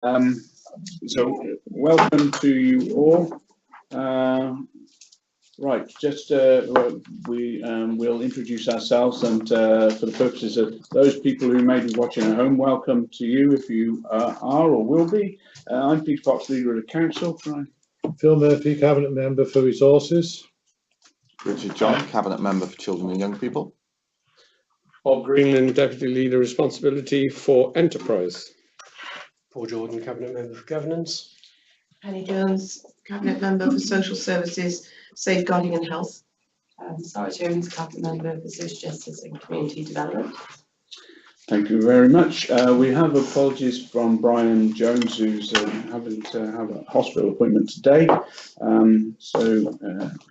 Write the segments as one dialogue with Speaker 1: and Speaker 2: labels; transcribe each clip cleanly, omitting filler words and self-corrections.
Speaker 1: Um, so welcome to you all. Right, just we'll introduce ourselves, and for the purposes of those people who may be watching at home, welcome to you if you are or will be. I'm Peter Fox, Leader of the Council.
Speaker 2: Phil Murphy, Cabinet Member for Resources.
Speaker 3: Richard John, Cabinet Member for Children and Young People.
Speaker 4: Bob Greenland, Deputy Leader, Responsibility for Enterprise.
Speaker 5: Paul Jordan, Cabinet Member for Governance.
Speaker 6: Penny Jones, Cabinet Member for Social Services, Safeguarding and Health.
Speaker 7: Sarah Jones, Cabinet Member for Social Justice and Community Development.
Speaker 1: Thank you very much. We have apologies from Brian Jones, who's having to have a hospital appointment today. So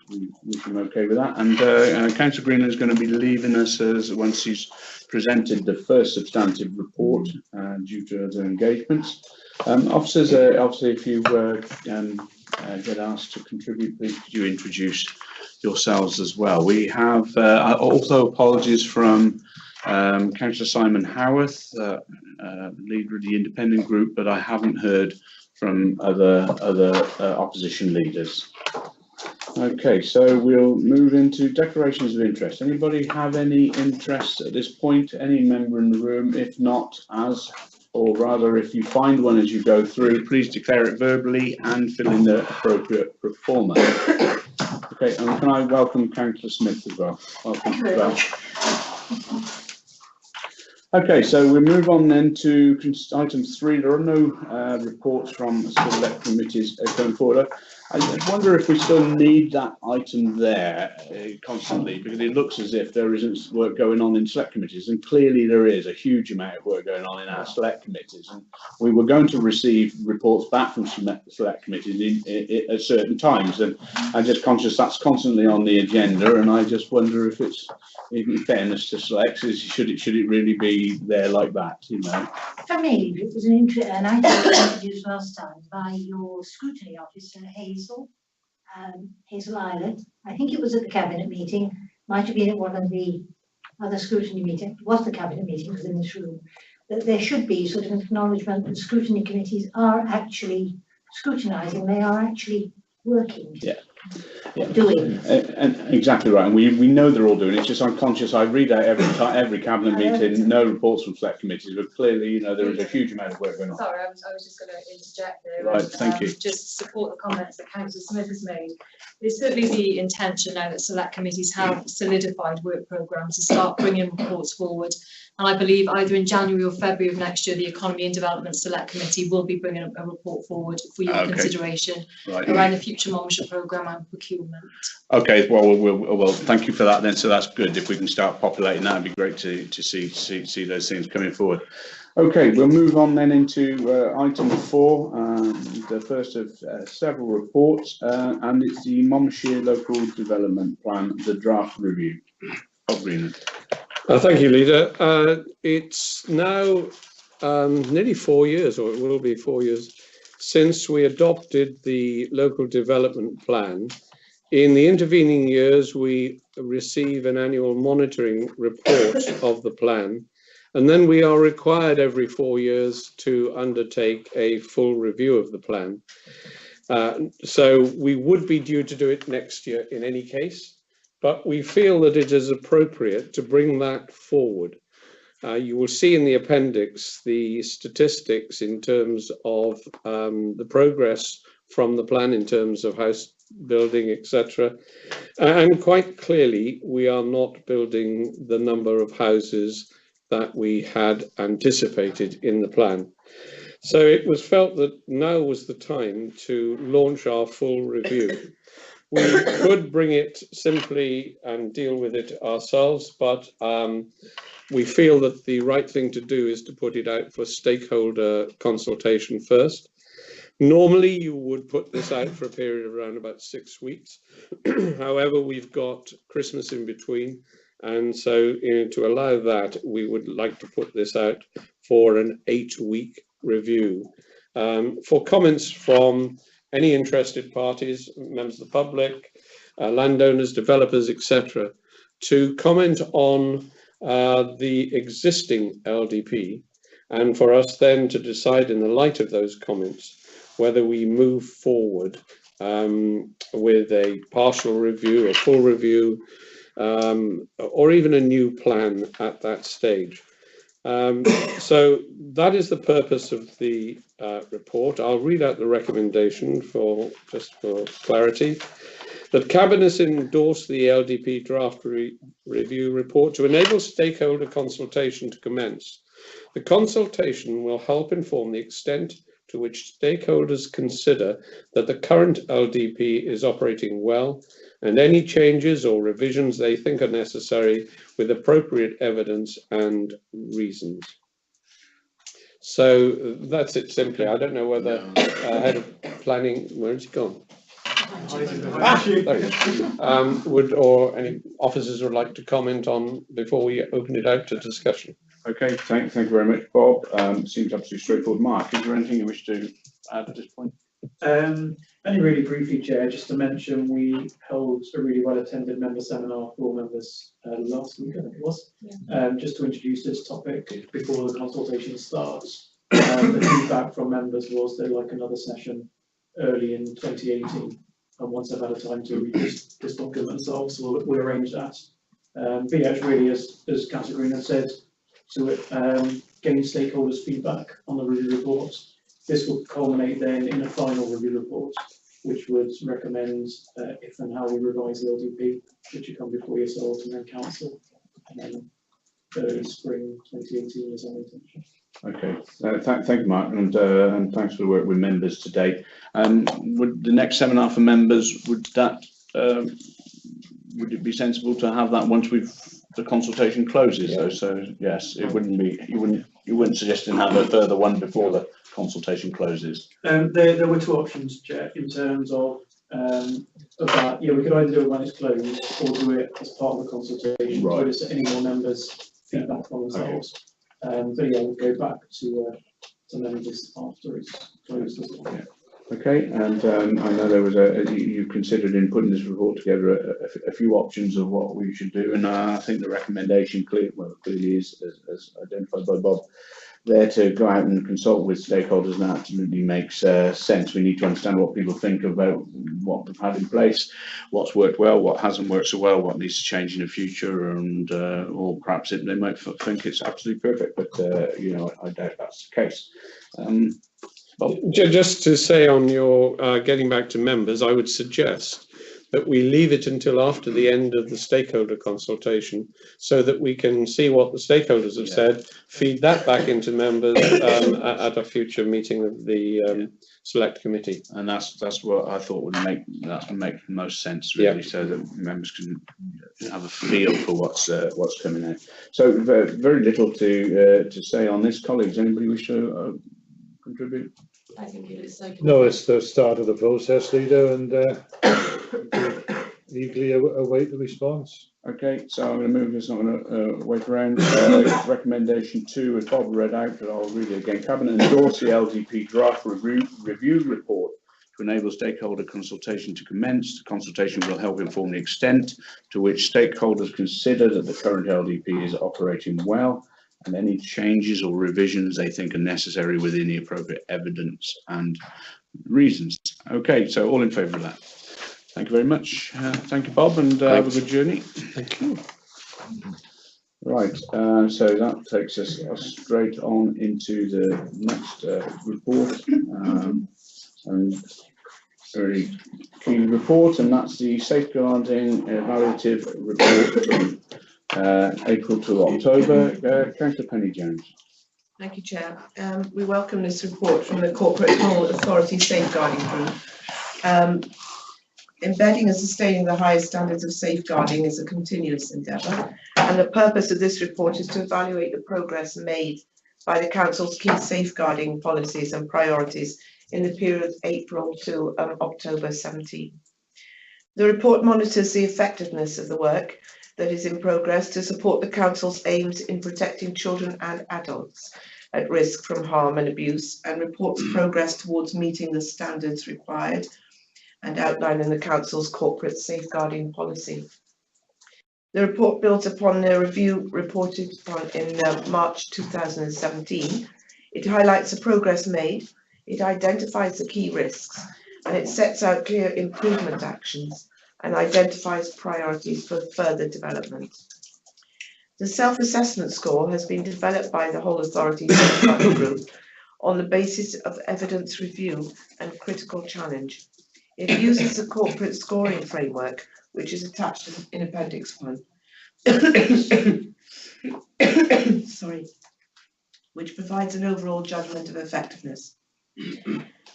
Speaker 1: we wish him okay with that. And Councillor Greenland is going to be leaving us once he's presented the first substantive report due to other engagements. Officers, obviously, if you get asked to contribute, please could you introduce yourselves as well. We have also apologies from Councillor Simon Howarth, leader of the independent group, but I haven't heard from other opposition leaders. Okay, so we'll move into declarations of interest. Anybody have any interest at this point? Any member in the room? If not, or rather, if you find one as you go through, please declare it verbally and fill in the appropriate format. Okay, and can I welcome Councillor Smith as well? Welcome as well. Okay, so we'll move on then to item 3. There are no reports from select committees going forward. I wonder if we still need that item there constantly, because it looks as if there isn't work going on in select committees, and clearly there is a huge amount of work going on in our select committees. And we were going to receive reports back from select committees at certain times, and I'm just conscious that's constantly on the agenda, and I just wonder if it's, in fairness to selects, should it really be there like that, you know?
Speaker 8: For me, it was an item that was introduced last time by your scrutiny officer, Hazel Islet. I think it was at the cabinet meeting, might have been at one of the other scrutiny meetings. It was the cabinet meeting, was in this room. That there should be sort of an acknowledgement that scrutiny committees are actually scrutinising, they are actually working.
Speaker 1: Yeah.
Speaker 8: Doing.
Speaker 1: And exactly right, and we know they're all doing it. It's just unconscious. I read out every cabinet meeting, no reports from select committees, but clearly, you know, there is a huge amount of work going on.
Speaker 9: Sorry, I was just going to interject there.
Speaker 1: Right, thank you.
Speaker 9: Just support the comments that Councillor Smith has made. It's certainly the intention now that select committees have solidified work programmes to start bringing reports forward. And I believe either in January or February of next year, the Economy and Development Select Committee will be bringing a report forward for your consideration around the future Monmouthshire programme and procurement. Okay,
Speaker 1: well, thank you for that then. So that's good. If we can start populating that, it'd be great to see those things coming forward. Okay, we'll move on then into item 4, the first of several reports, and it's the Monmouthshire Local Development Plan, the draft review. Bob Greenland.
Speaker 4: Thank you, Leader. It's now nearly 4 years, or it will be 4 years, since we adopted the local development plan. In the intervening years, we receive an annual monitoring report of the plan, and then we are required every 4 years to undertake a full review of the plan. So we would be due to do it next year in any case, but we feel that it is appropriate to bring that forward. You will see in the appendix the statistics in terms of the progress from the plan in terms of house building, etc. And quite clearly, we are not building the number of houses that we had anticipated in the plan. So it was felt that now was the time to launch our full review. We could bring it simply and deal with it ourselves, but we feel that the right thing to do is to put it out for stakeholder consultation first. Normally, you would put this out for a period of around about 6 weeks. However, we've got Christmas in between, and so to allow that, we would like to put this out for an 8-week review. For comments from any interested parties, members of the public, landowners, developers, etc., to comment on the existing LDP and for us then to decide in the light of those comments whether we move forward with a partial review, a full review, or even a new plan at that stage. So that is the purpose of the report. I'll read out the recommendation just for clarity. That Cabinet endorse the LDP draft review report to enable stakeholder consultation to commence. The consultation will help inform the extent to which stakeholders consider that the current LDP is operating well, and any changes or revisions they think are necessary with appropriate evidence and reasons. So that's it simply. I don't know whether head of planning, where has he gone? Or any officers would like to comment on before we open it out to discussion?
Speaker 1: Okay, thank you very much, Bob. Seems absolutely straightforward. Mark, is there anything you wish to add at this point?
Speaker 10: Only really briefly, Chair, just to mention we held a really well-attended member seminar for members last week, I think it was, just to introduce this topic before the consultation starts. The feedback from members was they'd like another session early in 2018, and once they've had a time to read this document themselves, so we'll arrange that. But yeah, it's really, as Councillor Green has said, to gain stakeholders' feedback on the review report. This will culminate then in a final review report, which would recommend if and how we revise the LDP, which will come before yourselves and then council, and then early spring 2018 is our intention.
Speaker 1: Okay, thank you, Mark, and thanks for the work with members today. Would the next seminar for members, would it be sensible to have that once the consultation closes? Though, so yes, it wouldn't be. You wouldn't suggest to have a further one before the consultation closes.
Speaker 10: There were two options, Chair, in terms of that. Yeah, we could either do it when it's closed or do it as part of the consultation. Right. To elicit any more members' feedback from themselves. Okay. But yeah, we'll go back to members after it's closed as well. Yeah.
Speaker 1: Okay, and I know there was you considered in putting this report together a few options of what we should do, and I think the recommendation clearly is, as identified by Bob, there to go out and consult with stakeholders, and that absolutely makes sense. We need to understand what people think about what we've had in place, what's worked well, what hasn't worked so well, what needs to change in the future, and or perhaps they might think it's absolutely perfect, but you know, I doubt that's the case.
Speaker 4: Just to say on your getting back to members, I would suggest that we leave it until after the end of the stakeholder consultation so that we can see what the stakeholders have said, feed that back into members at a future meeting of the select committee. And
Speaker 1: that's what I thought would make the most sense, really, so that members can have a feel for what's coming out. So very little to say on this, colleagues. Anybody wish to contribute?
Speaker 7: I think it is so.
Speaker 2: No, it's the start of the process, Leader, and eagerly await the response.
Speaker 1: Okay, so I'm going to move this, not going to wait around. Recommendation 2, as Bob read out, but I'll read it again. Cabinet endorse the LDP draft review report to enable stakeholder consultation to commence. The consultation will help inform the extent to which stakeholders consider that the current LDP is operating well, and any changes or revisions they think are necessary within the appropriate evidence and reasons. Okay, so all in favour of that. Thank you very much. Thank you, Bob, and have a good journey.
Speaker 4: Thank you.
Speaker 1: Right, so that takes us straight on into the next report, and very key report, and that's the safeguarding evaluative report from April to October. Councillor Penny-Jones.
Speaker 6: Thank you, Chair. We welcome this report from the Corporate Whole Authority Safeguarding Group. Embedding and sustaining the highest standards of safeguarding is a continuous endeavour, and the purpose of this report is to evaluate the progress made by the Council's key safeguarding policies and priorities in the period April to October 17. The report monitors the effectiveness of the work that is in progress to support the Council's aims in protecting children and adults at risk from harm and abuse, and reports progress towards meeting the standards required and outlining the Council's corporate safeguarding policy. The report builds upon the review reported on in March 2017 It highlights the progress made, it identifies the key risks, and it sets out clear improvement actions and identifies priorities for further development. The self-assessment score has been developed by the whole authority safeguarding group on the basis of evidence review and critical challenge. It uses the corporate scoring framework, which is attached in Appendix 1. Sorry, which provides an overall judgment of effectiveness.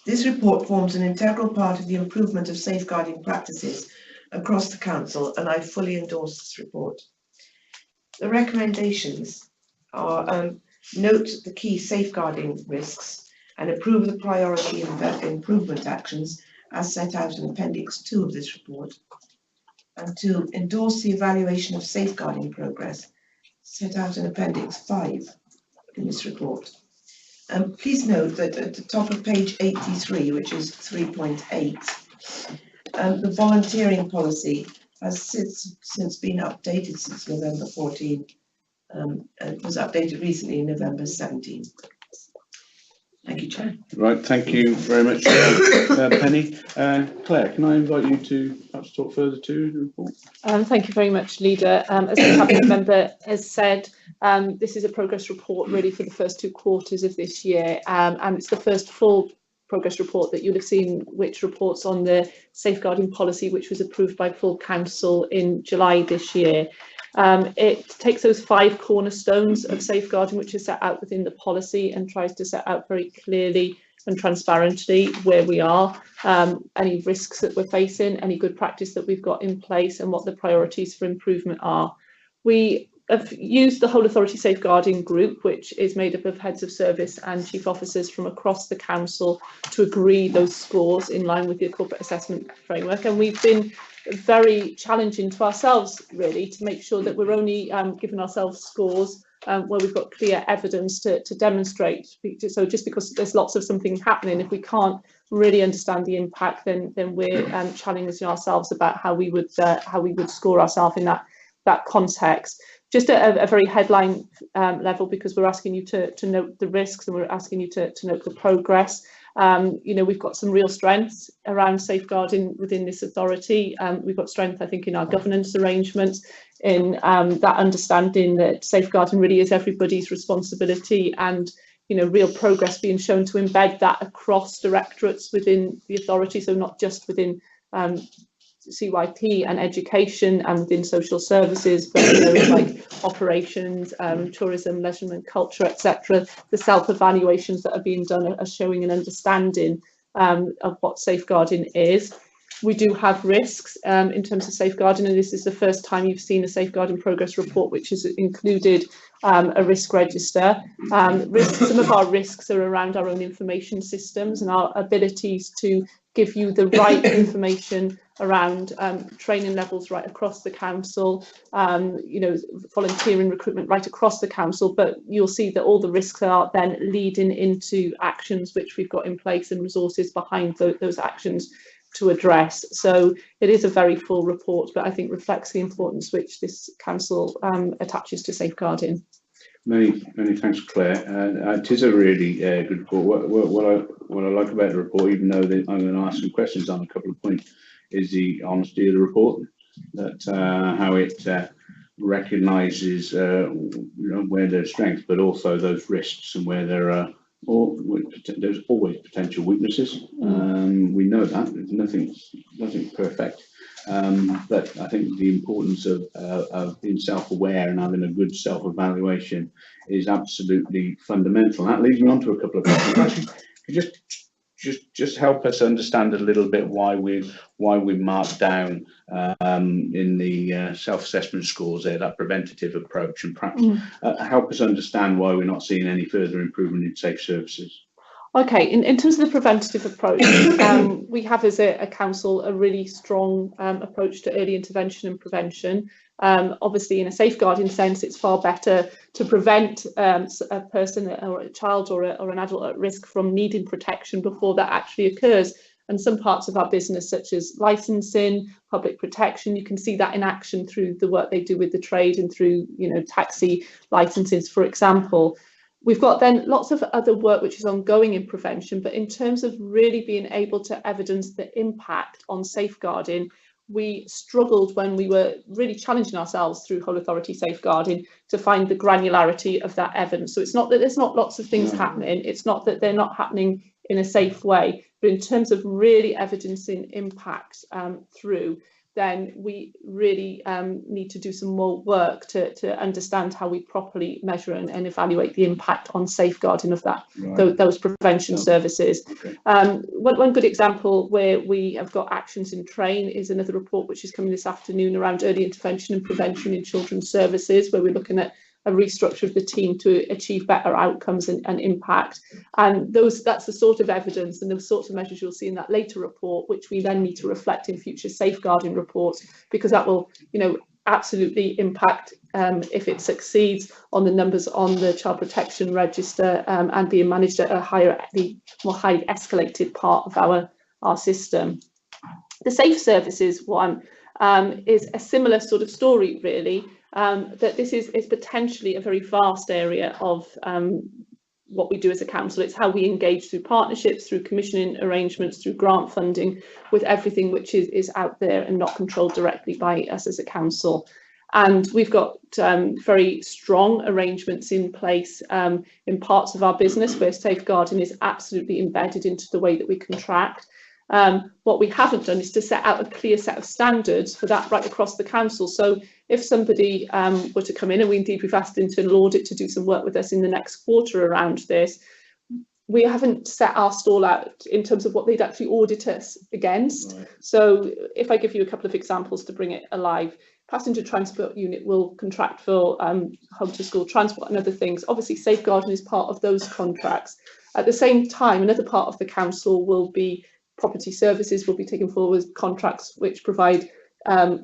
Speaker 6: This report forms an integral part of the improvement of safeguarding practices across the council, and I fully endorse this report. The recommendations are note the key safeguarding risks and approve the priority improvement actions as set out in Appendix 2 of this report, and to endorse the evaluation of safeguarding progress set out in Appendix 5 in this report. Please note that at the top of page 83, which is 3.8, the volunteering policy has since been updated since November 14. It was updated recently in November 17. Thank you, Chair.
Speaker 1: Right, thank you very much, Penny. Claire, can I invite you to perhaps talk further to the report?
Speaker 11: Thank you very much, Leader. As the Cabinet Member has said, this is a progress report really for the first 2 quarters of this year, and it's the first full progress report that you'll have seen, which reports on the safeguarding policy, which was approved by full council in July this year. It takes those 5 cornerstones of safeguarding, which is set out within the policy, and tries to set out very clearly and transparently where we are, any risks that we're facing, any good practice that we've got in place, and what the priorities for improvement are. We have used the whole authority safeguarding group, which is made up of heads of service and chief officers from across the council, to agree those scores in line with the corporate assessment framework, and we've been very challenging to ourselves really to make sure that we're only giving ourselves scores where we've got clear evidence to demonstrate. So just because there's lots of something happening, if we can't really understand the impact, then we're challenging ourselves about how we would score ourselves in that context. Just at a very headline level, because we're asking you to note the risks and we're asking you to note the progress. You know, we've got some real strengths around safeguarding within this authority. We've got strength, I think, in our governance arrangements, in that understanding that safeguarding really is everybody's responsibility, and you know, real progress being shown to embed that across directorates within the authority, so not just within CYP and education and within social services, but in areas like operations, tourism, leisure and culture, etc. The self-evaluations that are being done are showing an understanding of what safeguarding is. We do have risks in terms of safeguarding, and this is the first time you've seen a safeguarding progress report which has included a risk register. Some of our risks are around our own information systems and our abilities to give you the right information around training levels right across the council, you know, volunteering recruitment right across the council, but you'll see that all the risks are then leading into actions which we've got in place and resources behind those actions to address. So it is a very full report, but I think reflects the importance which this council attaches to safeguarding.
Speaker 1: Many thanks, Claire. It is a really good report. What I like about the report, even though I'm going to ask some questions on a couple of points, is the honesty of the report, that how it recognises you know, where there's strengths, but also those risks and where there are there's always potential weaknesses. We know that there's nothing perfect, but I think the importance of being self-aware and having a good self-evaluation is absolutely fundamental. That leads me on to a couple of questions. Actually, could you just help us understand a little bit why we marked down in the self-assessment scores there, that preventative approach, and perhaps help us understand why we're not seeing any further improvement in safe services.
Speaker 11: Okay, in terms of the preventative approach, we have as a council a really strong approach to early intervention and prevention. Obviously, in a safeguarding sense, it's far better to prevent a person or a child or an adult at risk from needing protection before that actually occurs. And some parts of our business, such as licensing, public protection, you can see that in action through the work they do with the trade and through, you know, taxi licenses, for example. We've got then lots of other work which is ongoing in prevention, but in terms of really being able to evidence the impact on safeguarding, we struggled when we were really challenging ourselves through whole authority safeguarding to find the granularity of that evidence. So it's not that there's not lots of things happening, it's not that they're not happening in a safe way, but in terms of really evidencing impact through, then we really need to do some more work to understand how we properly measure and evaluate the impact on safeguarding of that, those prevention services.
Speaker 1: Okay.
Speaker 11: One good example where we have got actions in train is another report which is coming this afternoon around early intervention and prevention in children's services, where we're looking at a restructure of the team to achieve better outcomes and impact. And that's the sort of evidence and the sorts of measures you'll see in that later report, which we then need to reflect in future safeguarding reports, because that will, absolutely impact, if it succeeds, on the numbers on the child protection register and being managed at the more highly escalated part of our system. The safe services one is a similar sort of story, really. That this is potentially a very vast area of what we do as a council. It's how we engage through partnerships, through commissioning arrangements, through grant funding, with everything which is out there and not controlled directly by us as a council. And we've got very strong arrangements in place in parts of our business where safeguarding is absolutely embedded into the way that we contract. What we haven't done is to set out a clear set of standards for that right across the council. So if somebody were to come in, and we've asked internal audit to do some work with us in the next quarter around this, we haven't set our stall out in terms of what they'd actually audit us against. Right. So if I give you a couple of examples to bring it alive, passenger transport unit will contract for home to school transport and other things. Obviously safeguarding is part of those contracts. At the same time, another part of the council will be property services, will be taking forward contracts which provide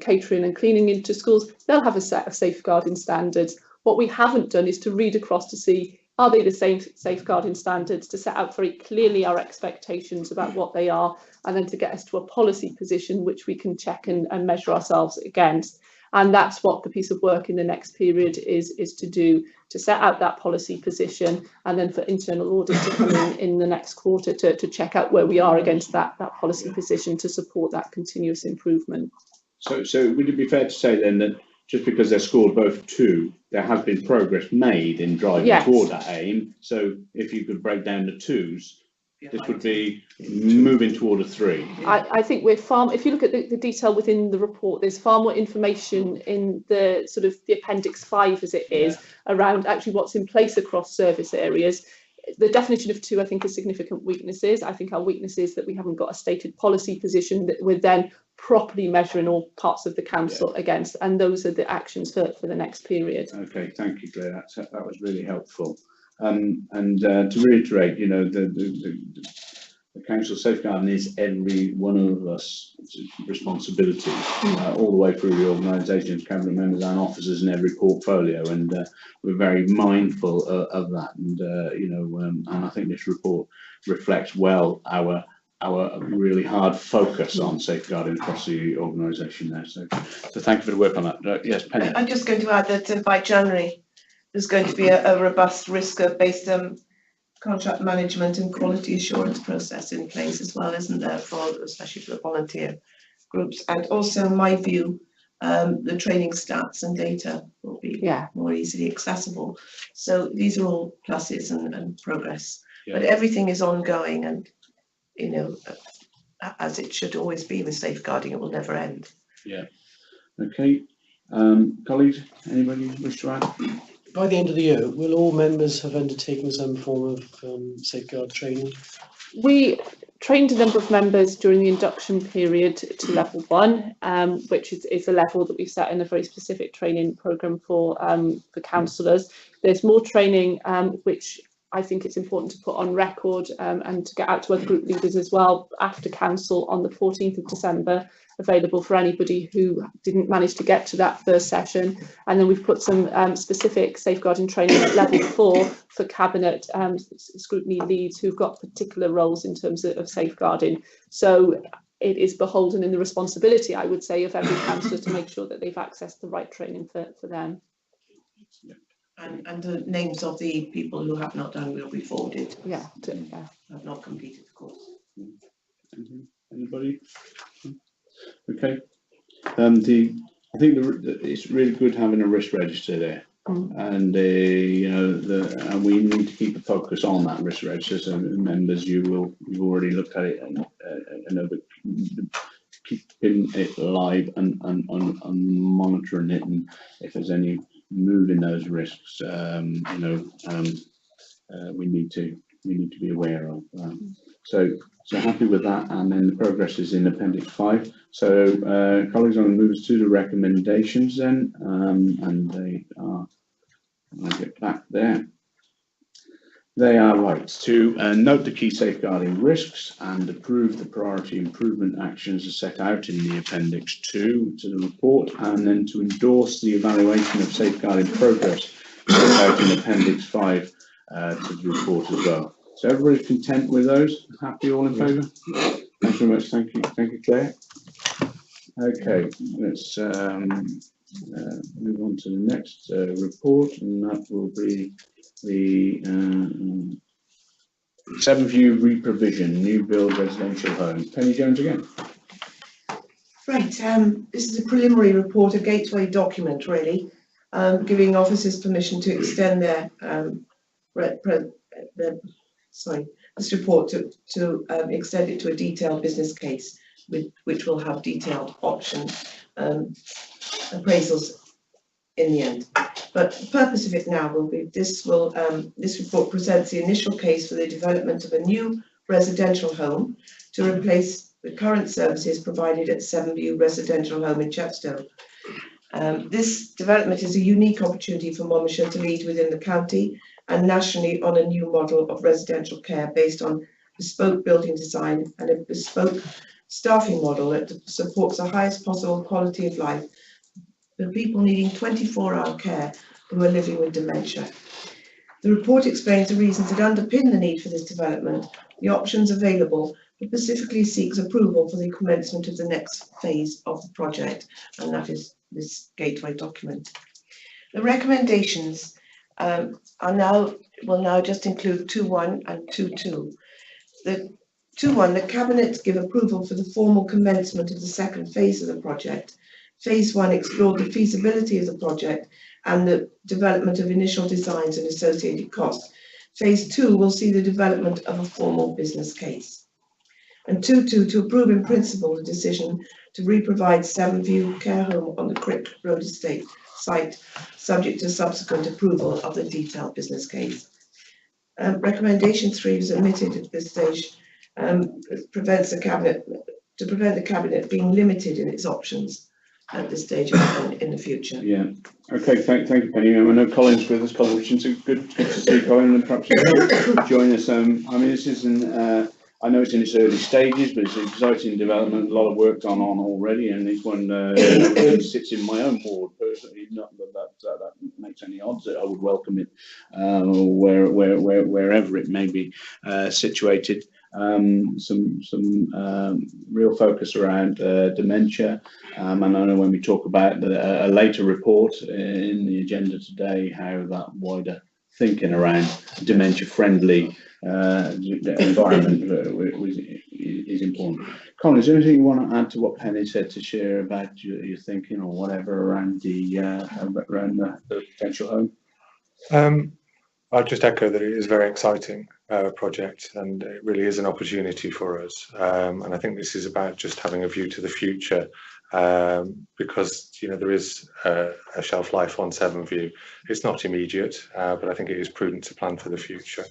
Speaker 11: catering and cleaning into schools. They'll have a set of safeguarding standards. What we haven't done is to read across to see, are they the same safeguarding standards, to set out very clearly our expectations about what they are, and then to get us to a policy position which we can check and measure ourselves against. And that's what the piece of work in the next period is to do, to set out that policy position, and then for internal audit to come in the next quarter to check out where we are against that policy position to support that continuous improvement.
Speaker 1: So would it be fair to say then that just because they're scored both 2, there has been progress made in driving toward that aim? So if you could break down the 2s, this would be moving toward a 3.
Speaker 11: I think we're if you look at the detail within the report, there's far more information in the sort of the appendix 5 as it is around actually what's in place across service areas. The definition of 2, I think, is significant weaknesses. I think our weakness is that we haven't got a stated policy position that we're then properly measuring all parts of the council against, and those are the actions for the next period.
Speaker 1: Okay, thank you, Claire. That was really helpful. To reiterate, the council safeguarding is every one of us responsibility, all the way through the organisation, cabinet members and officers in every portfolio, and we're very mindful of that. And and I think this report reflects well our really hard focus on safeguarding across the organisation there. So thank you for the work on that. Yes, Penny.
Speaker 6: I'm just going to add that by January there's going to be a robust risk-based contract management and quality assurance process in place as well, isn't there, especially for the volunteer groups. And also, in my view, the training stats and data will be more easily accessible. So these are all pluses and progress. But everything is ongoing, and as it should always be with safeguarding, it will never end.
Speaker 1: Yeah. Okay. Colleagues, anybody wish to add?
Speaker 5: By the end of the year, will all members have undertaken some form of safeguard training?
Speaker 11: We trained a number of members during the induction period to level 1, which is a level that we've set in a very specific training programme for councillors. There's more training which I think it's important to put on record and to get out to other group leaders as well after council on the 14th of December, available for anybody who didn't manage to get to that first session. And then we've put some specific safeguarding training at level 4 for cabinet scrutiny leads who've got particular roles in terms of safeguarding. So it is beholden in the responsibility, I would say, of every councillor to make sure that they've accessed the right training for them.
Speaker 6: And the names of the people who have not done will be forwarded,
Speaker 11: Yeah,
Speaker 6: have not completed the course.
Speaker 1: Anybody? Okay. I think it's really good having a risk register there. And and we need to keep a focus on that risk register. So members, you've already looked at it and know that keeping it live and monitoring it, and if there's any move in those risks, we need to be aware of. So happy with that, and then the progress is in Appendix 5. So colleagues, I'm going to move us to the recommendations then, and they are. I'll get back there. They are right to note the key safeguarding risks and approve the priority improvement actions as set out in the Appendix 2 to the report, and then to endorse the evaluation of safeguarding progress set out in Appendix 5 to the report as well. So everybody's content with those? Happy, all in favour? Thanks very much. Thank you, Claire. Okay, let's move on to the next report, and that will be the Seven View reprovision, new build residential home. Penny Jones again.
Speaker 6: Right, this is a preliminary report, a gateway document really, giving officers permission to extend this report to extend it to a detailed business case, which will have detailed option appraisals in the end. But the purpose of it now will be this report presents the initial case for the development of a new residential home to replace the current services provided at Seven View Residential Home in Chepstow. This development is a unique opportunity for Monmouthshire to lead within the county and nationally on a new model of residential care based on bespoke building design and a bespoke staffing model that supports the highest possible quality of life for people needing 24-hour care who are living with dementia. The report explains the reasons that underpin the need for this development, the options available, but specifically seeks approval for the commencement of the next phase of the project, and that is this gateway document. The recommendations will now just include 2.1 and 2.2. The 2.1, the Cabinet give approval for the formal commencement of the second phase of the project. Phase 1 explored the feasibility of the project and the development of initial designs and associated costs. Phase 2 will see the development of a formal business case. And 2.2, to approve in principle the decision to re-provide Seven View Care Home on the Crick Road Estate site, subject to subsequent approval of the detailed business case. Recommendation 3 was omitted at this stage, prevent the Cabinet being limited in its options at this stage and in the future.
Speaker 1: Yeah. Okay. Thank you, Penny. I know Colin's with us. Colin Richardson, good to see Colin, and perhaps you join us. I mean, this isn't. I know it's in its early stages, but it's an exciting development. A lot of work gone on already, and this one sits in my own ward personally. Not that makes any odds. I would welcome it wherever it may be situated. Some real focus around dementia, and I know when we talk about a later report in the agenda today, how that wider thinking around dementia-friendly environment is important. Colin, is there anything you want to add to what Penny said, to share about your thinking or whatever around the potential home?
Speaker 12: I'll just echo that it is a very exciting project, and it really is an opportunity for us. And I think this is about just having a view to the future, because there is a shelf life on Seven View. It's not immediate, but I think it is prudent to plan for the future.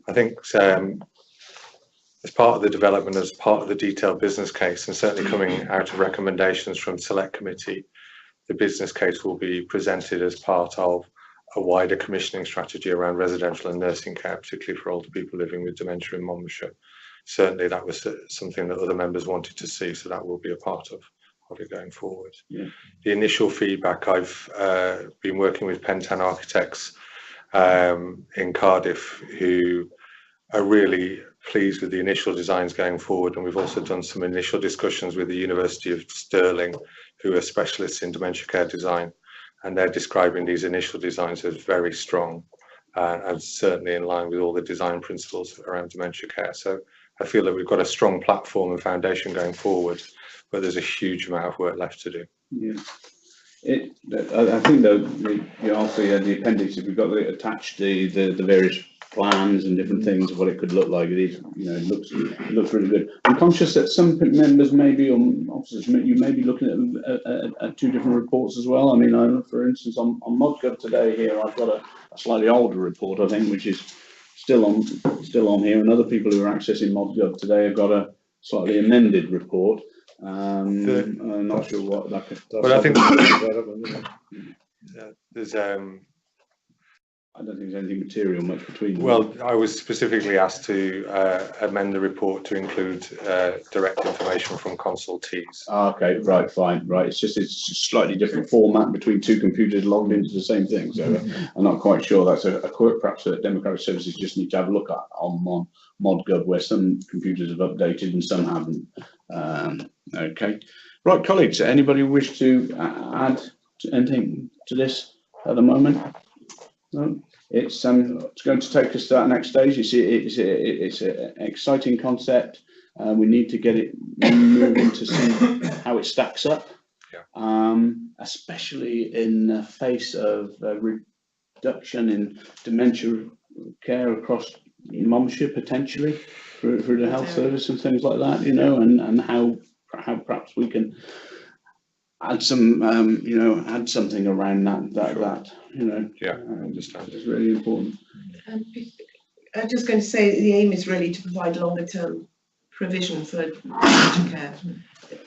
Speaker 12: I think as part of the development, as part of the detailed business case, and certainly coming out of recommendations from Select Committee, the business case will be presented as part of a wider commissioning strategy around residential and nursing care, particularly for older people living with dementia in Monmouthshire. Certainly that was something that other members wanted to see, so that will be a part of it going forward.
Speaker 1: Yeah.
Speaker 12: The initial feedback, I've been working with Pentan Architects in Cardiff, who are really pleased with the initial designs going forward, and we've also done some initial discussions with the University of Stirling, who are specialists in dementia care design. and they're describing these initial designs as very strong and certainly in line with all the design principles around dementia care. So I feel that we've got a strong platform and foundation going forward, but there's a huge amount of work left to do.
Speaker 1: Yeah. I think the appendix, if we've got attached the various plans and different things of what it could look like, it looks really good. I'm conscious that some members maybe, or officers, you may be looking at two different reports as well. I mean, for instance, on ModGov today here, I've got a slightly older report, I think, which is still on here, and other people who are accessing ModGov today have got a slightly amended report. I'm not sure what that could.
Speaker 12: Well, I think there's
Speaker 1: I don't think there's anything material much between them.
Speaker 12: Well, I was specifically asked to amend the report to include direct information from consultees.
Speaker 1: Okay, right, fine, right. It's a slightly different format between two computers logged into the same thing. So I'm not quite sure that's a quirk perhaps that Democratic Services just need to have a look at on ModGov, where some computers have updated and some haven't. Okay, right, colleagues. Anybody wish to add anything to this at the moment? No, it's going to take us to that next stage. You see, it's an exciting concept. We need to get it moving to see how it stacks up, especially in the face of reduction in dementia care across Monmouthshire potentially through the health service and things like that. And how perhaps we can add some, add something around that.
Speaker 12: Yeah, I understand.
Speaker 1: It's really important.
Speaker 6: I'm just going to say the aim is really to provide longer term provision for dementia care,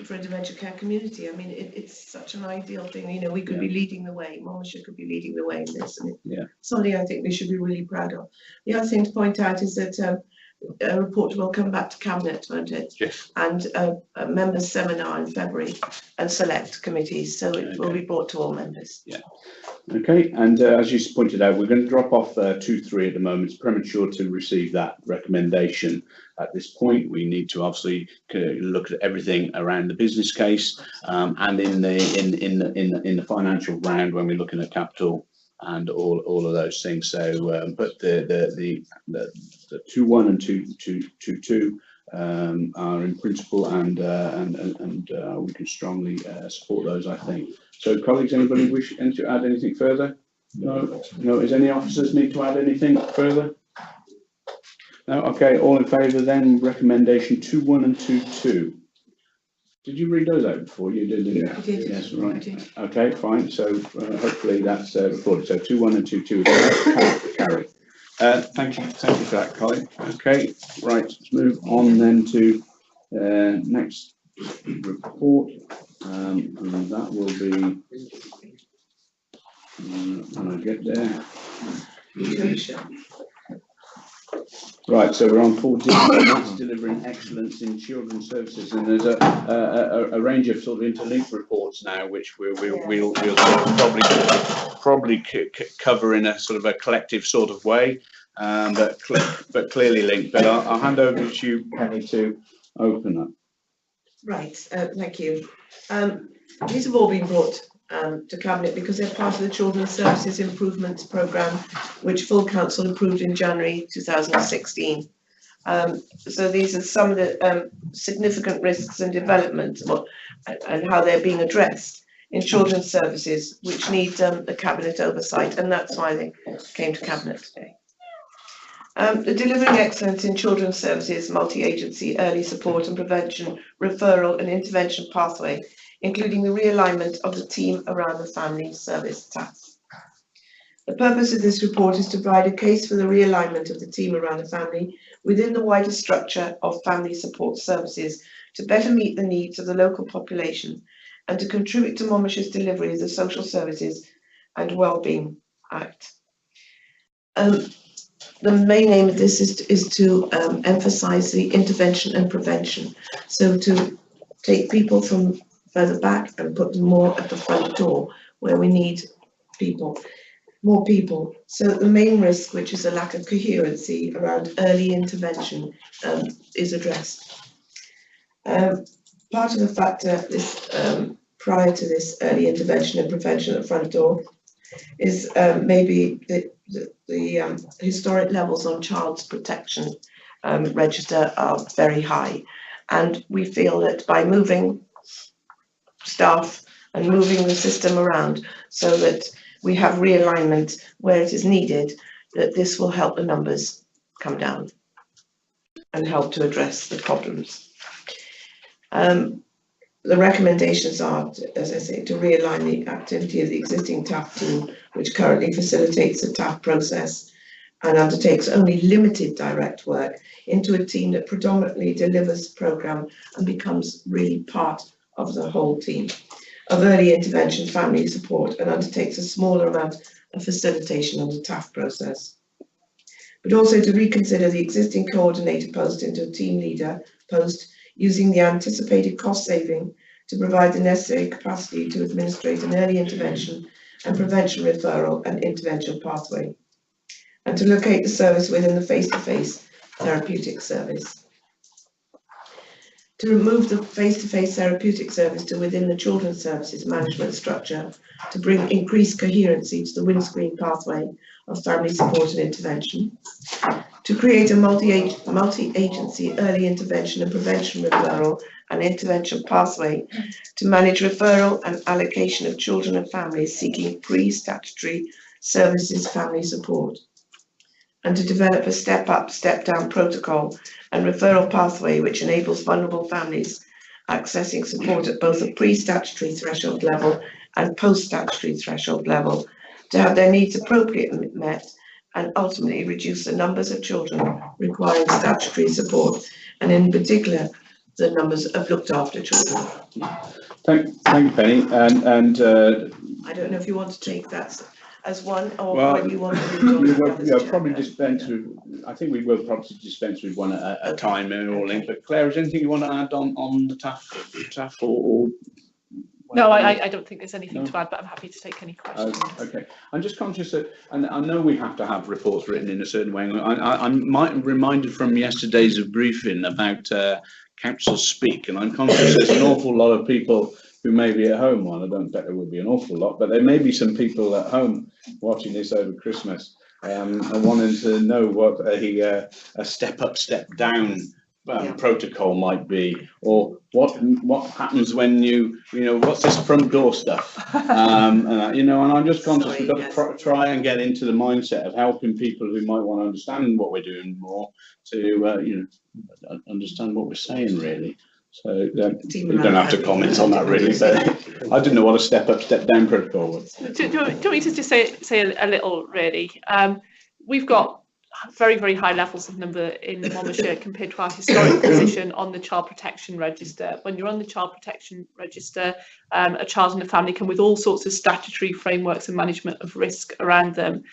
Speaker 6: for a dementia care community. I mean, it's such an ideal thing. We could be leading the way. Monmouthshire could be leading the way in this, and it's something I think we should be really proud of. The other thing to point out is that a report will come back to Cabinet, won't it?
Speaker 12: Yes.
Speaker 6: And a members' seminar in February and select committees, so it will be brought to all members.
Speaker 1: Yeah. Okay, and as you pointed out, we're going to drop off 2.3 at the moment. It's premature to receive that recommendation at this point. We need to obviously look at everything around the business case and in the financial round when we're looking at capital and all of those things. So, but the 2.1 and 2.2 are in principle, and we can strongly support those, I think. So, colleagues, anybody wish to add anything further? No. Is any officers need to add anything further? No. Okay. All in favour then. Recommendation 2.1 and 2.2. Did you read those out before? You did, didn't you?
Speaker 6: I did.
Speaker 1: Yes, right.
Speaker 6: I did.
Speaker 1: Okay, fine. So hopefully that's recorded. So 2.1 and 2.2 is carried. Thank you for that, Colin. Okay, right. Let's move on then to next report, and that will be when I get there. Right, so we're on 14, and that's delivering excellence in children's services, and there's a range of sort of interlinked reports now, which we'll probably cover in a sort of a collective sort of way, but clearly linked. But I'll hand over to you, Penny, to open up.
Speaker 6: Right, thank you. These have all been brought to Cabinet because they're part of the Children's Services Improvements Programme, which full council approved in January 2016. So these are some of the significant risks and developments and how they're being addressed in children's services, which need the Cabinet oversight, and that's why they came to Cabinet today. The Delivering Excellence in Children's Services Multi-Agency Early Support and Prevention Referral and Intervention Pathway, including the realignment of the team around the family service task. The purpose of this report is to provide a case for the realignment of the team around the family within the wider structure of family support services to better meet the needs of the local population and to contribute to Monmouthshire's delivery of the Social Services and Wellbeing Act. The main aim of this is to emphasise the intervention and prevention. So to take people from further back and put them more at the front door where we need more people. So the main risk, which is a lack of coherency around early intervention, is addressed. Part of the fact that this prior to this early intervention and prevention at the front door is maybe the historic levels on child's protection register are very high, and we feel that by moving staff and moving the system around so that we have realignment where it is needed, that this will help the numbers come down and help to address the problems. The recommendations are, as I say, to realign the activity of the existing TAF team, which currently facilitates the TAF process and undertakes only limited direct work, into a team that predominantly delivers the programme and becomes really part of the whole team of early intervention family support, and undertakes a smaller amount of facilitation of the TAF process. But also to reconsider the existing coordinator post into a team leader post, using the anticipated cost saving to provide the necessary capacity to administrate an early intervention and prevention referral and intervention pathway, and to locate the service within the face-to-face therapeutic service. To remove the face-to-face therapeutic service to within the children's services management structure to bring increased coherency to the windscreen pathway of family support and intervention. To create a multi-agency early intervention and prevention referral and intervention pathway to manage referral and allocation of children and families seeking pre-statutory services family support. And to develop a step-up, step-down protocol and referral pathway which enables vulnerable families accessing support at both a pre-statutory threshold level and post-statutory threshold level to have their needs appropriately met and ultimately reduce the numbers of children requiring statutory support, and in particular the numbers of looked after children.
Speaker 1: Thank you, Penny. And
Speaker 6: I don't know if you want to take that as one, or
Speaker 1: well,
Speaker 6: whether you want to
Speaker 1: probably dispense with. I think we will probably dispense with one at a time in all in. But Claire, is there anything you want to add on the TAF or
Speaker 11: No, I don't think there's anything to add, but I'm happy to take any questions.
Speaker 1: Okay, I'm just conscious that, and I know we have to have reports written in a certain way. I'm reminded from yesterday's briefing about council speak, and I'm conscious there's an awful lot of people who may be at home. Well, I don't bet there will be an awful lot, but there may be some people at home watching this over Christmas and wanting to know what a step up, step down protocol might be, or what happens when you know what's this front door stuff, and I'm just conscious we've got to try and get into the mindset of helping people who might want to understand what we're doing more to understand what we're saying really. So we don't have to comment on that really, but I didn't know what a step up, step down protocol was.
Speaker 11: Do you want me to just say a little really? We've got very, very high levels of number in Monmouthshire compared to our historic position on the Child Protection Register. When you're on the Child Protection Register, a child and a family come with all sorts of statutory frameworks and management of risk around them.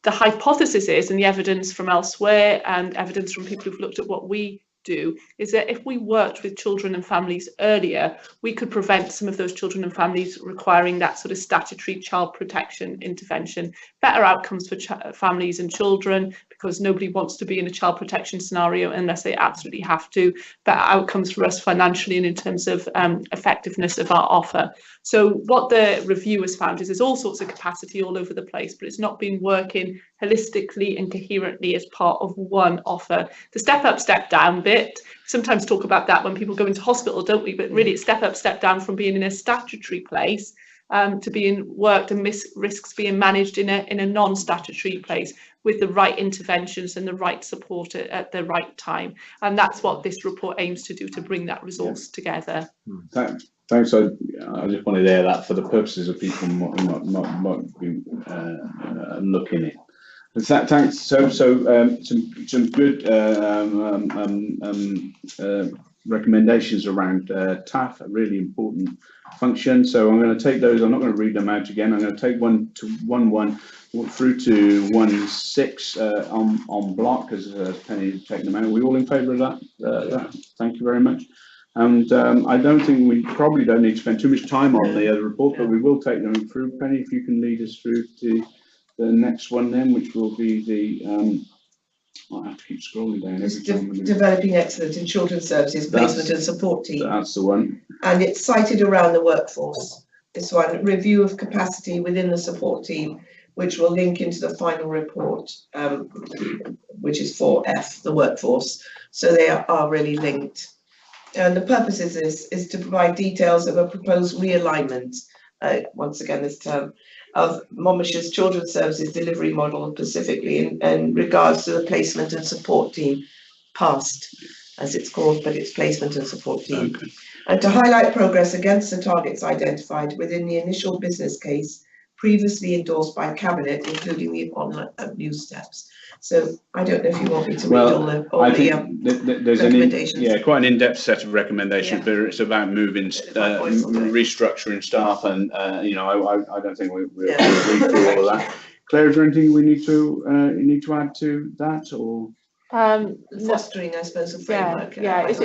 Speaker 11: The hypothesis is, and the evidence from elsewhere and evidence from people who've looked at what we do, is that if we worked with children and families earlier, we could prevent some of those children and families requiring that sort of statutory child protection intervention. Better outcomes for families and children, because nobody wants to be in a child protection scenario unless they absolutely have to. Better outcomes for us financially and in terms of effectiveness of our offer. So what the review has found is there's all sorts of capacity all over the place, but it's not been working holistically and coherently as part of one offer. The step up, step down bit, sometimes talk about that when people go into hospital, don't we? But really it's step up, step down from being in a statutory place to being worked and risks being managed in a non-statutory place with the right interventions and the right support at the right time. And that's what this report aims to do, to bring that resource together.
Speaker 1: Thanks. I just wanted to air that for the purposes of people might be looking at. Thanks. So some good recommendations around TAF, a really important function. So I'm going to take those. I'm not going to read them out again. I'm going to take 1 to 1 through to 1.6 on block, as Penny taken them out. Are we all in favour of that? Thank you very much. And I don't think we probably don't need to spend too much time on the other report, but we will take them through. Penny, if you can lead us through to the next one then, which will be the I have to keep scrolling down every time.
Speaker 6: Developing excellence in children's services, placement and support team.
Speaker 1: That's the one.
Speaker 6: And it's cited around the workforce. this one, review of capacity within the support team, which will link into the final report, which is 4F, the workforce. So they are really linked. And the purpose of this is to provide details of a proposed realignment, once again this term, of Monmouthshire's Children's Services delivery model, specifically in regards to the placement and support team, PAST as it's called, but it's placement and support team. Okay. And to highlight progress against the targets identified within the initial business case previously endorsed by Cabinet, including the online new steps. So I don't know if you want me to read all the
Speaker 1: there's
Speaker 6: recommendations.
Speaker 1: quite an in-depth set of recommendations, but it's about moving, restructuring staff, and I don't think we'll read through all of that. Claire, is there anything we need to add to that, or?
Speaker 6: Fostering, I suppose, a framework.
Speaker 11: It's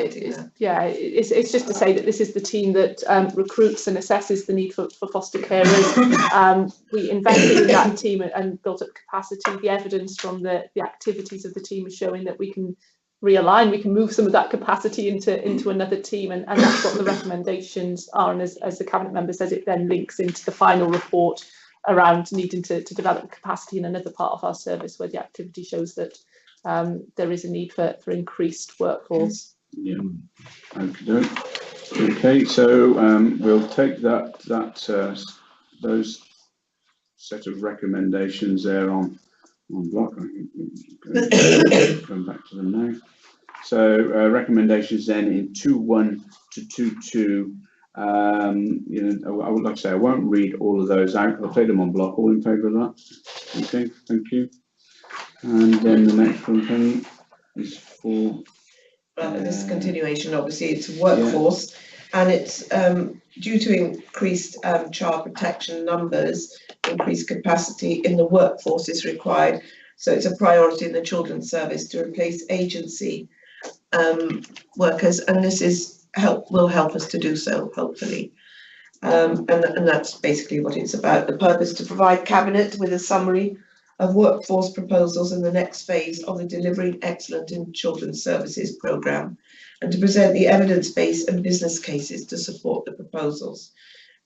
Speaker 11: just to say that this is the team that recruits and assesses the need for foster carers. We invested in that team and built up capacity. The evidence from the activities of the team is showing that we can realign, we can move some of that capacity into another team, and that's what the recommendations are. And as the Cabinet member says, it then links into the final report around needing to develop capacity in another part of our service where the activity shows that there is a need for increased workforce.
Speaker 1: Yeah. Okay. So we'll take those set of recommendations there on block. Going back to them now. So recommendations then in 2.1 to 2.2. I would like to say I won't read all of those out. I'll take them on block. All in favour of that? Okay. Thank you. And then the next one, Penny, is for...
Speaker 6: this continuation, obviously, it's workforce, and it's due to increased child protection numbers, increased capacity in the workforce is required. So it's a priority in the Children's Service to replace agency workers, and this will help us to do so, hopefully. And that's basically what it's about. The purpose to provide Cabinet with a summary of workforce proposals in the next phase of the Delivering Excellent in Children's Services programme, and to present the evidence base and business cases to support the proposals.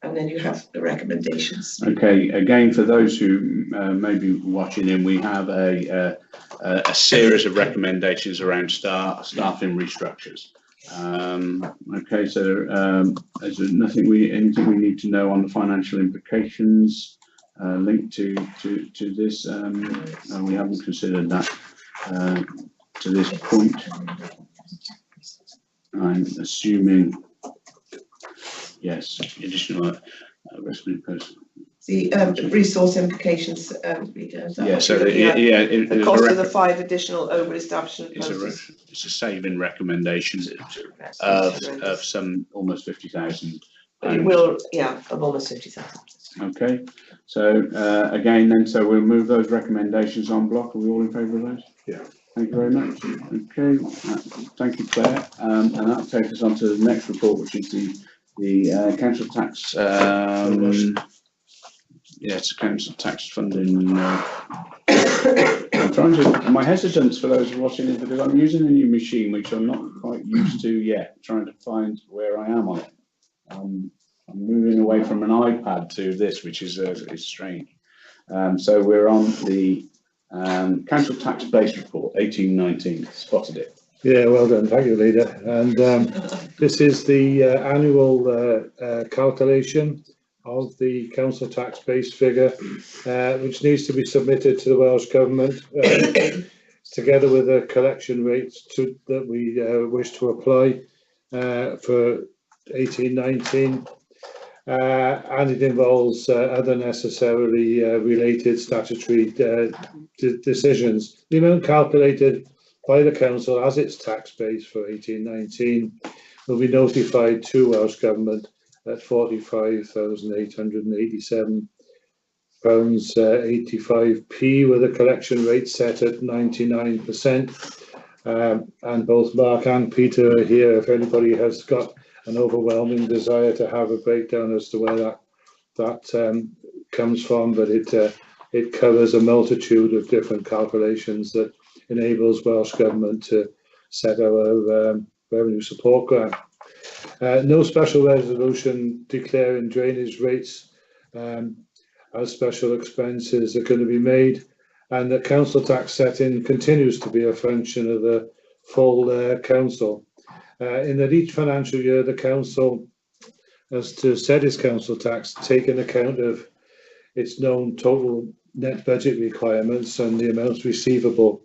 Speaker 6: And then you have the recommendations.
Speaker 1: Okay, again, for those who may be watching in, we have a series of recommendations around staffing restructures. Okay, so is there anything we need to know on the financial implications linked to this? We haven't considered that to this point. I'm assuming yes, additional
Speaker 6: the resource implications.
Speaker 1: Yeah, so
Speaker 6: the cost of the 5 additional over-establishment posts.
Speaker 1: It's a saving recommendation of some almost 50,000.
Speaker 6: It will, of almost 50,000.
Speaker 1: Okay, so again then, so we'll move those recommendations on block. Are we all in favour of those?
Speaker 2: Yeah.
Speaker 1: Thank you very much. Okay, thank you, Claire. And that'll take us on to the next report, which is the council tax. It's council tax funding. I'm trying to. My hesitance for those watching is because I'm using a new machine which I'm not quite used to yet. Trying to find where I am on it. I'm moving away from an iPad to this, which is strange. So we're on the council tax base report 1819. Spotted it.
Speaker 2: Yeah, well done. Thank you, Leader. And this is the annual calculation of the council tax base figure, which needs to be submitted to the Welsh Government, together with the collection rates that we wish to apply for 1819. And it involves other necessarily related statutory decisions. The amount calculated by the council as its tax base for 1819 will be notified to Welsh Government at £45,887 85p, with a collection rate set at 99%. And both Mark and Peter are here if anybody has got an overwhelming desire to have a breakdown as to where that comes from, but it covers a multitude of different calculations that enables Welsh Government to set our revenue support grant. No special resolution declaring drainage rates as special expenses are going to be made, and the council tax setting continues to be a function of the full council. In that each financial year, the council has to set its council tax, taking account of its known total net budget requirements and the amounts receivable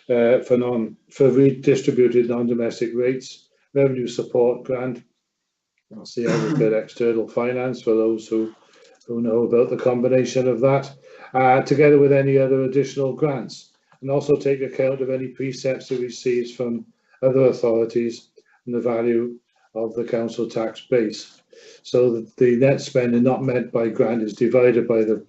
Speaker 2: for redistributed non-domestic rates, revenue support grant. I'll see how we get external finance for those who know about the combination of that, together with any other additional grants, and also take account of any precepts it receives from other authorities and the value of the council tax base. So that the net spending not met by grant is divided by the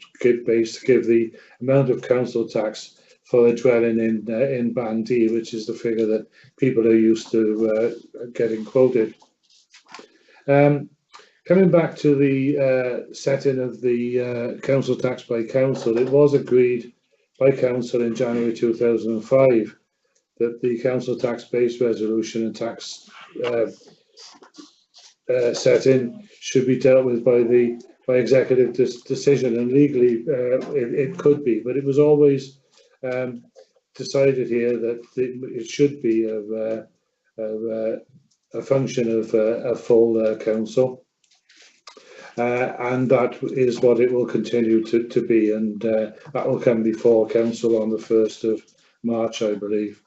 Speaker 2: base to give the amount of council tax for a dwelling in Band D, which is the figure that people are used to getting quoted. Coming back to the setting of the council tax by council, it was agreed by council in January 2005 that the council tax base resolution and tax setting should be dealt with by executive decision, and legally it could be, but it was always decided here that it should be a function of a full council, and that is what it will continue to be, and that will come before council on the 1st of March, I believe.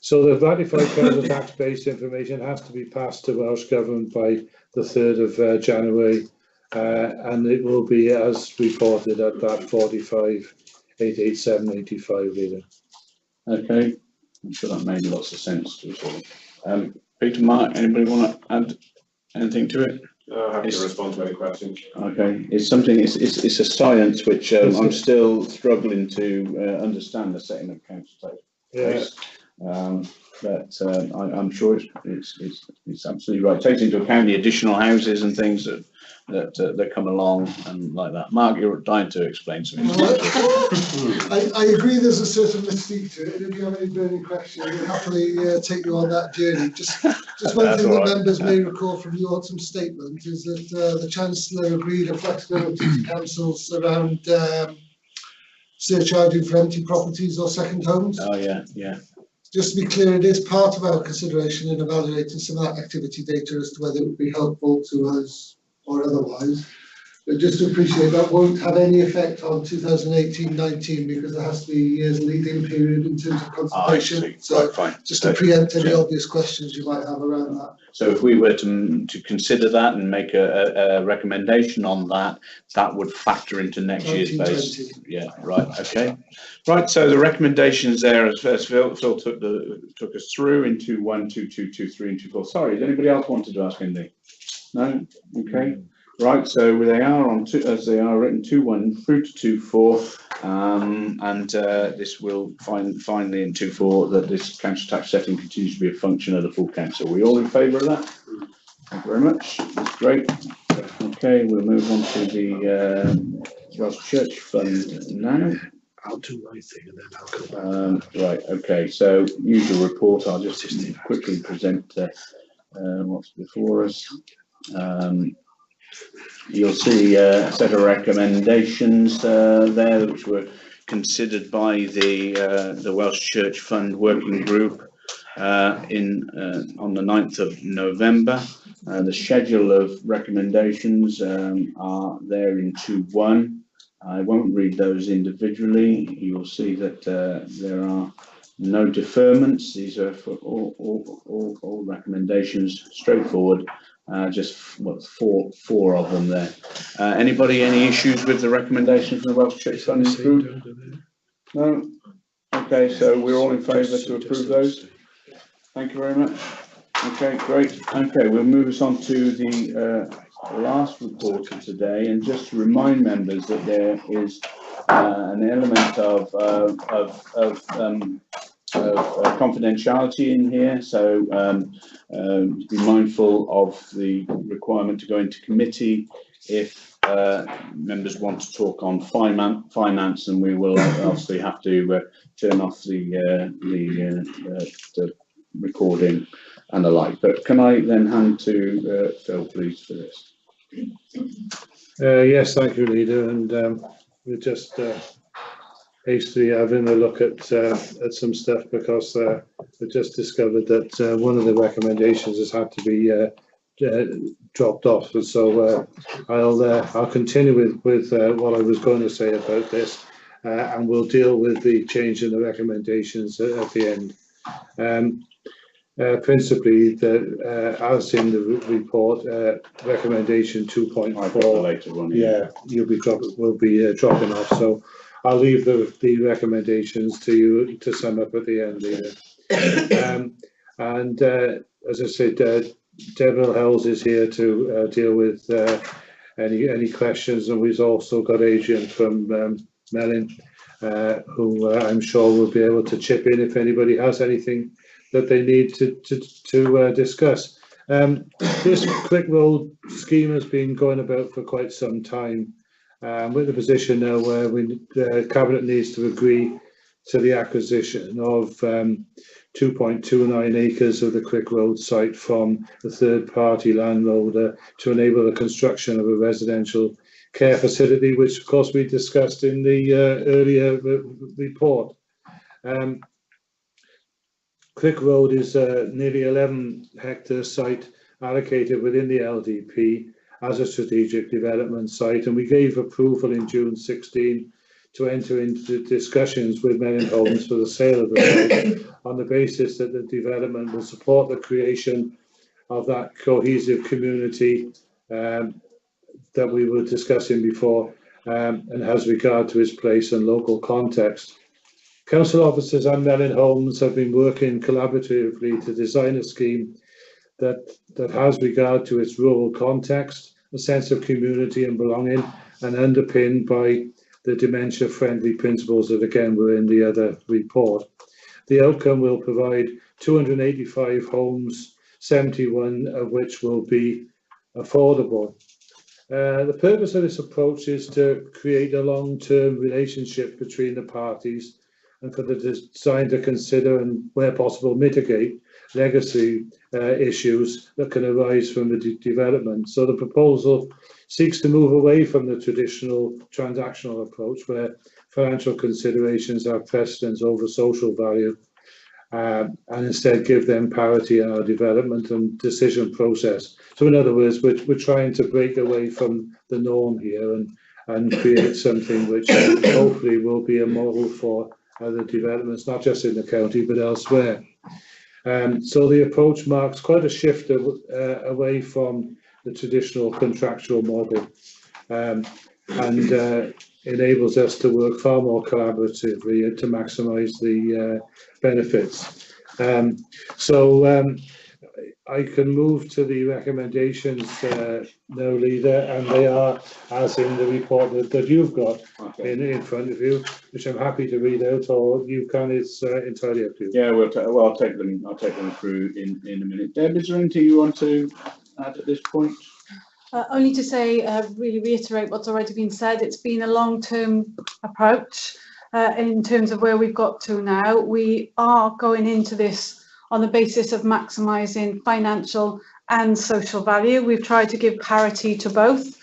Speaker 2: So the ratified council tax based information has to be passed to Welsh Government by the 3rd of January, and it will be as reported at that 45,887.85 Leader.
Speaker 1: Okay, I'm sure that made lots of sense to us all. Peter, Mark, anybody want to add anything to it?
Speaker 13: Happy to respond to any questions.
Speaker 1: Okay, it's something. It's a science which I'm still struggling to understand, the setting of council tax.
Speaker 2: Yes.
Speaker 1: But I'm sure it's absolutely right. Takes into account the additional houses and things that come along and like that. Mark, you're dying to explain something.
Speaker 14: I agree there's a certain mystique to it, and if you have any burning questions, we'll happily take you on that journey. Just one thing that members may recall from the autumn statement is that the Chancellor agreed a flexibility to councils around surcharging for empty properties or second homes.
Speaker 1: Oh yeah, yeah.
Speaker 14: Just to be clear, it is part of our consideration in evaluating some of that activity data as to whether it would be helpful to us or otherwise. But just to appreciate that won't have any effect on 2018-19 because there has to be a year's lead-in period in terms of consultation. So right, fine. Just to preempt any obvious questions you might have around that.
Speaker 1: So if we were to consider that and make a recommendation on that, that would factor into next year's base. Yeah, right. Okay. Right. So the recommendations there, as Phil took us through into 1, 2, 2, 2, 3, and 2, 4. Sorry, did anybody else wanted to ask anything? No. Okay. Right, so they are on as they are written 2-1 through to 2-4, and this will finally in 2-4 that this council tax setting continues to be a function of the full council. Are we all in favour of that? Thank you very much. That's great. Okay, we'll move on to the Welsh Church Fund now.
Speaker 13: I'll do my thing and then I'll come back.
Speaker 1: Right, okay, so usual report. I'll just quickly present what's before us. You'll see a set of recommendations there which were considered by the Welsh Church Fund Working Group on the 9th of November. The schedule of recommendations are there in 2.1. I won't read those individually. You'll see that there are no deferments. These are for all recommendations, straightforward. Just four of them there. Anybody any issues with the recommendations from the Welsh Church Fund Group? No. Okay, so we're all in favour to approve those. Thank you very much. Okay, great. Okay, we'll move us on to the last report of today, and just to remind members that there is an element of confidentiality in here, so be mindful of the requirement to go into committee if members want to talk on finance, and we will obviously have to turn off the recording. and the like. But can I then hand to Phil, please, for this?
Speaker 2: Yes, thank you, Leader. And we're just hastily having a look at some stuff because we just discovered that one of the recommendations has had to be dropped off. And so I'll continue with what I was going to say about this, and we'll deal with the change in the recommendations at the end. Principally, as in the report, recommendation 2.4.
Speaker 1: Later one.
Speaker 2: Yeah, will be dropping off. So I'll leave the recommendations to you to sum up at the end, Leader. And as I said, Deborah Hells is here to deal with any questions, and we've also got Adrian from Melin, who I'm sure will be able to chip in if anybody has anything that they need to discuss. This Quick Road scheme has been going about for quite some time. We're in a position now where the Cabinet needs to agree to the acquisition of 2.29 acres of the Quick Road site from the third-party landowner to enable the construction of a residential care facility, which of course we discussed in the earlier report. Quick Road is a nearly 11 hectare site allocated within the LDP as a strategic development site, and we gave approval in June 16 to enter into discussions with Melin Homes for the sale of the site on the basis that the development will support the creation of that cohesive community that we were discussing before, and has regard to its place and local context. Council officers and Melin Homes have been working collaboratively to design a scheme that has regard to its rural context, a sense of community and belonging, and underpinned by the dementia-friendly principles that again were in the other report. The outcome will provide 285 homes, 71 of which will be affordable. The purpose of this approach is to create a long-term relationship between the parties and for the design to consider and, where possible, mitigate legacy issues that can arise from the development. So the proposal seeks to move away from the traditional transactional approach where financial considerations have precedence over social value, and instead give them parity in our development and decision process. So in other words, we're trying to break away from the norm here and create something which hopefully will be a model for other developments, not just in the county but elsewhere. So the approach marks quite a shift away from the traditional contractual model, and enables us to work far more collaboratively to maximise the benefits. I can move to the recommendations now, Leader, and they are as in the report that you've got in front of you, which I'm happy to read out, or you can. It's entirely up to you.
Speaker 1: Yeah, I'll take them through in a minute. Deb, is there anything you want to add at this point?
Speaker 11: Only to say, really reiterate what's already been said. It's been a long-term approach in terms of where we've got to now. We are going into this on the basis of maximising financial and social value. We've tried to give parity to both.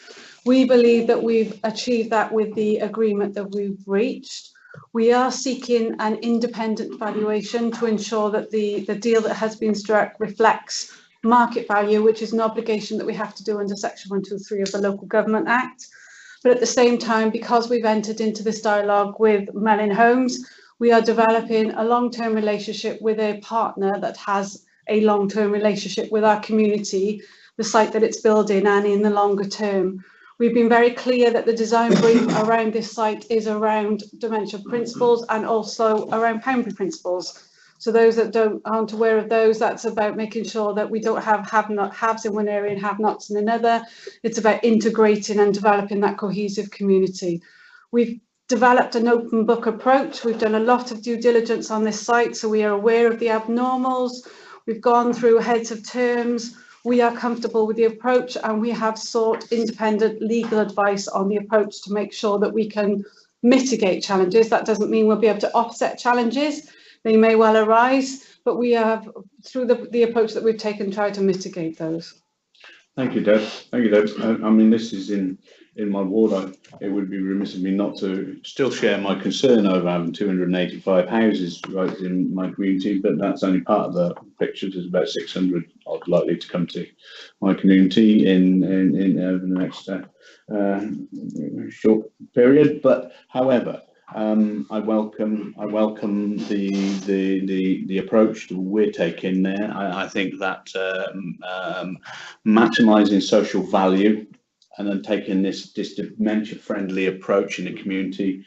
Speaker 11: We believe that we've achieved that with the agreement that we've reached. We are seeking an independent valuation to ensure that the deal that has been struck reflects market value, which is an obligation that we have to do under Section 123 of the Local Government Act. But at the same time, because we've entered into this dialogue with Melin Homes, we are developing a long-term relationship with a partner that has a long-term relationship with our community, the site that it's building, and in the longer term. We've been very clear that the design brief around this site is around dementia principles and also around boundary principles. So those that aren't aware of those, that's about making sure that we don't have haves in one area and have-nots in another. It's about integrating and developing that cohesive community. We've developed an open book approach. We've done a lot of due diligence on this site, so we are aware of the abnormals. We've gone through heads of terms. We are comfortable with the approach, and we have sought independent legal advice on the approach to make sure that we can mitigate challenges. That doesn't mean we'll be able to offset challenges. They may well arise,
Speaker 15: but we have, through the approach that we've taken, tried to mitigate those.
Speaker 1: Thank you, Deb. Thank you, Deb. I mean, this is in my ward. It would be remiss of me not to still share my concern over having 285 houses right in my community, but that's only part of the picture. There's about 600 odd likely to come to my community in over the next short period. But however, I welcome the approach that we're taking there. I think that maximising social value and then taking this dementia-friendly approach in the community,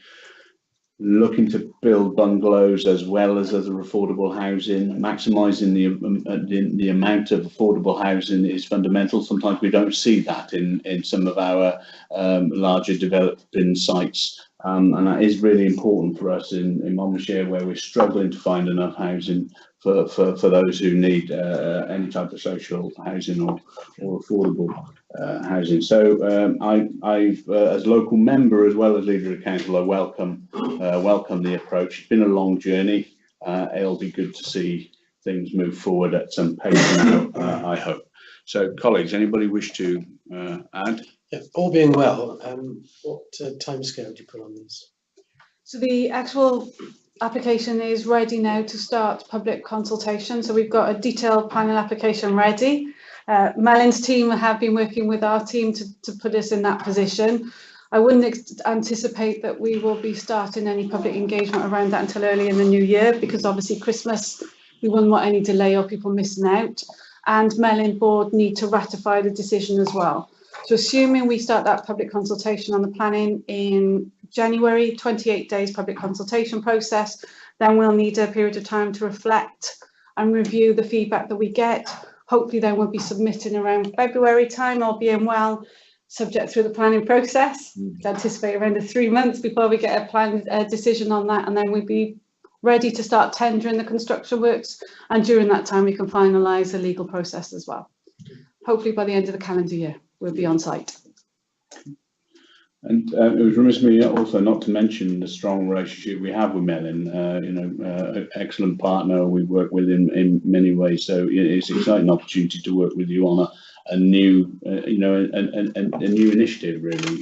Speaker 1: looking to build bungalows as well as other affordable housing, maximising the amount of affordable housing is fundamental. Sometimes we don't see that in some of our larger developing sites. And that is really important for us in Monmouthshire, where we're struggling to find enough housing for those who need any type of social housing or affordable housing. So I've as local member as well as leader of council, I welcome the approach. It's been a long journey. It'll be good to see things move forward at some pace now, I hope. So colleagues, anybody wish to add?
Speaker 5: Yeah, all being well, what timescale do you put on this?
Speaker 15: So the actual application is ready now to start public consultation. So we've got a detailed panel application ready. Mellon's team have been working with our team to put us in that position. I wouldn't anticipate that we will be starting any public engagement around that until early in the new year, because obviously Christmas, we wouldn't want any delay or people missing out. And Mellon board need to ratify the decision as well. So assuming we start that public consultation on the planning in January, 28 days public consultation process, then we'll need a period of time to reflect and review the feedback that we get. Hopefully then we'll be submitting around February time, all being well, subject through the planning process. Anticipate around 3 months before we get a decision on that, and then we'll be ready to start tendering the construction works, and during that time we can finalise the legal process as well. Hopefully by the end of the calendar year we'll be on site.
Speaker 1: And it was remiss of me also not to mention the strong relationship we have with Mellon. Excellent partner we work with in many ways. So it's an exciting opportunity to work with you on a new, a new initiative really.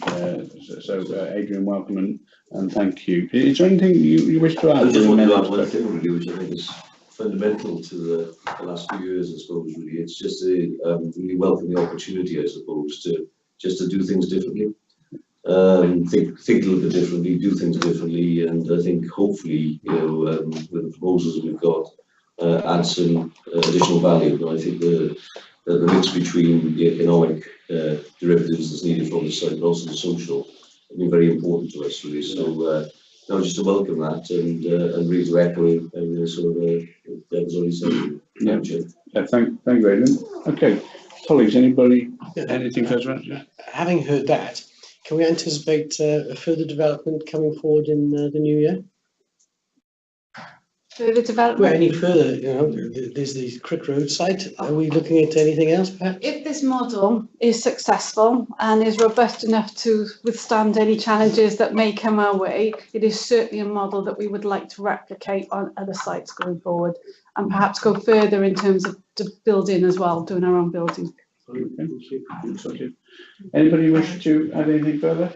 Speaker 1: So Adrian, welcome and thank you. Is there anything you wish to add?
Speaker 16: I just want to add one thing really, which I think is fundamental to the last few years, I suppose. Really, it's just a really welcome the opportunity, I suppose, to do things differently. Think a little bit differently, do things differently, and I think hopefully, with the proposals we've got, add some additional value. And I think the mix between the economic derivatives that's needed from the site, but also the social, have been very important to us really. So now just to welcome that and really to echo sort of Deb's already said.
Speaker 1: Yeah. Thank you, Adrian. Okay, colleagues, anybody anything further?
Speaker 5: Having heard that, can we anticipate a further development coming forward in the new year?
Speaker 15: Further development?
Speaker 5: Well, any further, there's the Crick Road site. Are we looking at anything else perhaps?
Speaker 15: If this model is successful and is robust enough to withstand any challenges that may come our way, it is certainly a model that we would like to replicate on other sites going forward, and perhaps go further in terms of building as well, doing our own building.
Speaker 1: Okay. Anybody wish to add anything further?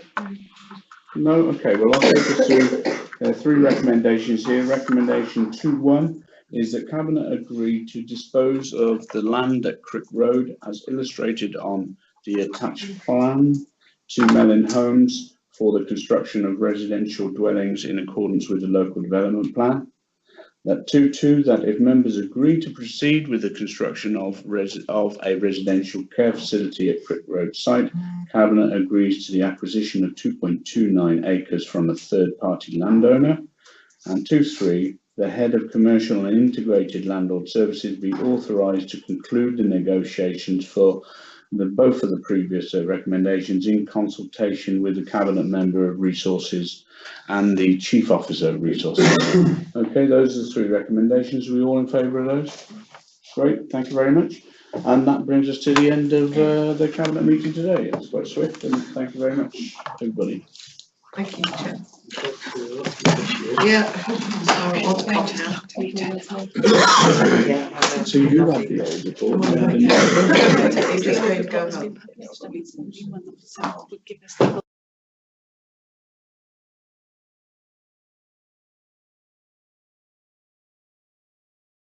Speaker 1: No? Okay, well I'll take us through 3 recommendations here. Recommendation 2.1 is that Cabinet agree to dispose of the land at Crick Road as illustrated on the attached plan to Mellon Homes for the construction of residential dwellings in accordance with the local development plan. That 2.2, that if members agree to proceed with the construction of a residential care facility at Crick Road site, Cabinet agrees to the acquisition of 2.29 acres from a third-party landowner. And 2.3, the head of commercial and integrated landlord services be authorised to conclude the negotiations for both of the previous recommendations in consultation with the Cabinet member of Resources and the Chief Officer of Resources. Okay, those are the 3 recommendations. Are we all in favour of those? Great, thank you very much. And that brings us to the end of the Cabinet meeting today. It's quite swift, and thank you very much, everybody.
Speaker 6: Thank you, Chair. Yeah. Sorry, on to content.
Speaker 1: So you have the old report.
Speaker 6: You're just going to go home.